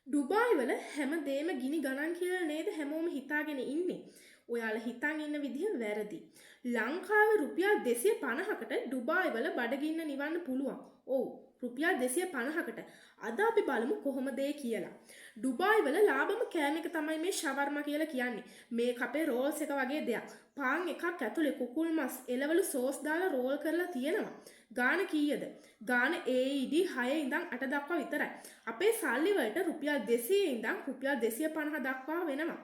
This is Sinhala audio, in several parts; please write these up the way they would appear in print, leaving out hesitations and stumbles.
ඩුබායි වල හැමදේම ගිනි ගණන් කියලා නේද හැමෝම හිතාගෙන ඉන්නේ. ඔයාලා හිතන් ඉන්න විදිහ වැරදි. ලංකාවේ රුපියල් 250කට ඩුබායි වල බඩගින්න නිවන්න පුළුවන්. ඔව් රුපියල් 250කට. අද අපි බලමු කොහොමද ඒ කියලා. ඩුබායි වල ලාභම කෑම එක තමයි මේ ෂවර්මා කියලා කියන්නේ. මේක අපේ රෝල්ස් එක වගේ දෙයක්. පාන් එකක් ඇතුලේ කුකුල් මස් එළවලු සෝස් දාලා රෝල් කරලා තියෙනවා. ගාන කීයද? ගාන AED 6 ඉඳන් 8 දක්වා විතරයි. අපේ සල්ලි වලට රුපියල් 200 ඉඳන් රුපියල් 250 දක්වා වෙනවා.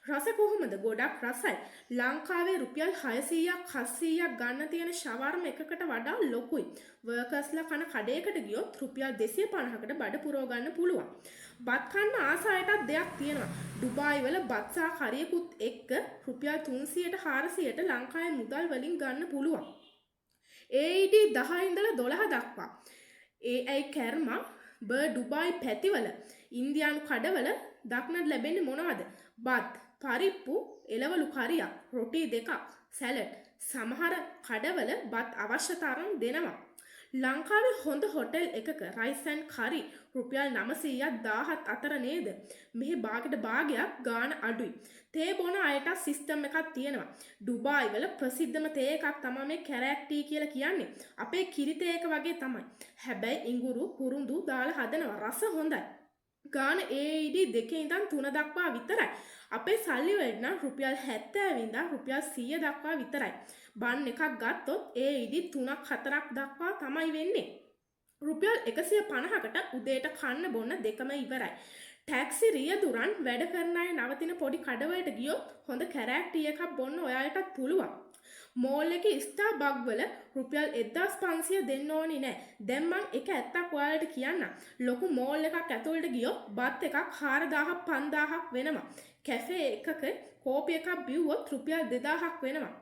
රස කොහොමද? ගොඩක් රසයි. ලංකාවේ රුපියල් 600ක් 700ක් ගන්න තියෙන ෂවර්ම එකකට වඩා ලොකුයි. වර්කර්ස්ලා කන කඩේකට ගියොත් රුපියල් 250කට බඩ පුරව ගන්න පුළුවන්. බත් කන්න ආසායටත් දෙයක් තියෙනවා. ඩුබායි වල බත් සහ කරියකුත් එක්ක රුපියල් 300ට 400ට ලංකාවේ මුදල් වලින් ගන්න පුළුවන්. AED 10 ඉඳලා 12 දක්වා. AI කර්මා ඩුබායි පැතිවල ඉන්දියානු කඩවල දක්නට ලැබෙන්නේ මොනවද? බත්, පරිප්පු, එළවලු කරියක්, රොටි දෙකක්, සැලඩ්. සමහර කඩවල බත් අවශ්‍ය තරම් දෙනවා. ලංකාවේ හොඳ හොටෙල් එකක රයිස් ඇන්ඩ් කරි රුපියල් 900ක් 1000ත් අතර නේද? මෙහි භාගයට භාගයක් ගාන අඩුයි. තේ බොන අයට සිස්ටම් එකක් තියෙනවා. ඩුබායි වල ප්‍රසිද්ධම තේ එකක් තමයි මේ කැරැක් ටී කියලා කියන්නේ. අපේ කිරි තේ එක වගේ තමයි. හැබැයි ඉඟුරු කුරුඳු දාලා හදනවා. රස හොඳයි. ගාන AED 2 ඉඳන් 3 දක්වා විතරයි. අපේ සල්ලි වලට නම් රුපියල් 70 ඉඳන් රුපියල් 100 දක්වා විතරයි. බන් එකක් ගත්තොත් AED 3ක් 4ක් දක්වා තමයි වෙන්නේ. රුපියල් 150කට උදේට කන්න බොන්න දෙකම ඉවරයි. ටැක්සි රියදුරන් වැඩ කරන අය නවතින පොඩි කඩවලට ගියොත් හොඳ කැරැක් ටී එකක් බොන්න ඔයාලටත් පුළුවන්. මෝල් එකේ ස්ටාර්බක් වල රුපියල් 1500 දෙන්න ඕනි නෑ. දැන් මං එක ඇත්තක් ඔයාලට කියන්නම්. ලොකු මෝල් එකක් ඇතුළට ගියොත් බත් එකක් 4000ක් 5000ක් වෙනවා. කැෆේ එකක කෝපි එකක් බිව්වොත් රුපියල් 2000ක් වෙනවා.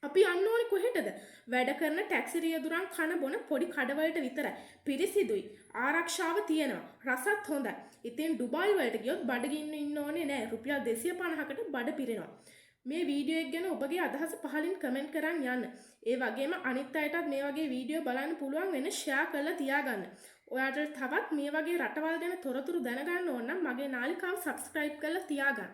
අපි යන්න ඕනේ කොහෙටද? වැඩ කරන ටැක්සි රියදුරන් කන බොන පොඩි කඩවලට විතරයි. පිරිසිදුයි. ආරක්ෂාව තියෙනවා. රසත් හොඳයි. ඉතින් ඩුබායි වලට ගියොත් බඩගින්න ඉන්න ඕනේ නෑ. රුපියල් 250කට බඩ පිරෙනවා. මේ වීඩියෝ එක ගැන ඔබගේ අදහස පහලින් කමෙන්ට් කරන් යන්න. ඒ වගේම අනිත් අයටත් මේ වගේ වීඩියෝ බලන්න පුළුවන් වෙන ෂෙයා කරලා තියාගන්න. ඔයාලට තවත් මේ වගේ රටවල් ගැන තොරතුරු දැනගන්න ඕන නම් මගේ නාලිකාව සබ්ස්ක්‍රයිබ් කරලා තියාගන්න.